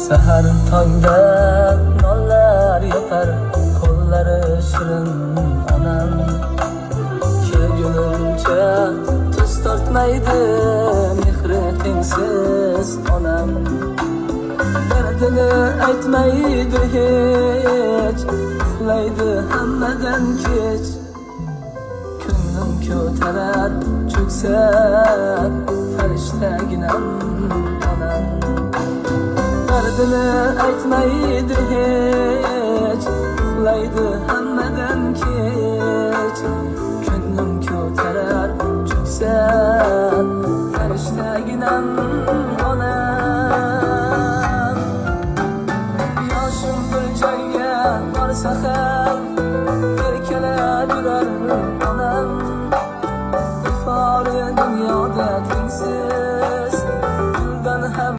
Sahar tongda nonlar yopar, qo'llari shirin onam. Kelgunimcha tuz tortmaydi, mehri tengsiz onam. Dardini aytmaydi hech, uxlaydi hammadan kech. Ko'nglim ko'tarar cho'ksa farishtaginam onam. Dardini aytmaydi hech, uxlaydi hammadan kech. Ko'nglim ko'tarar cho'ksa farishtaginam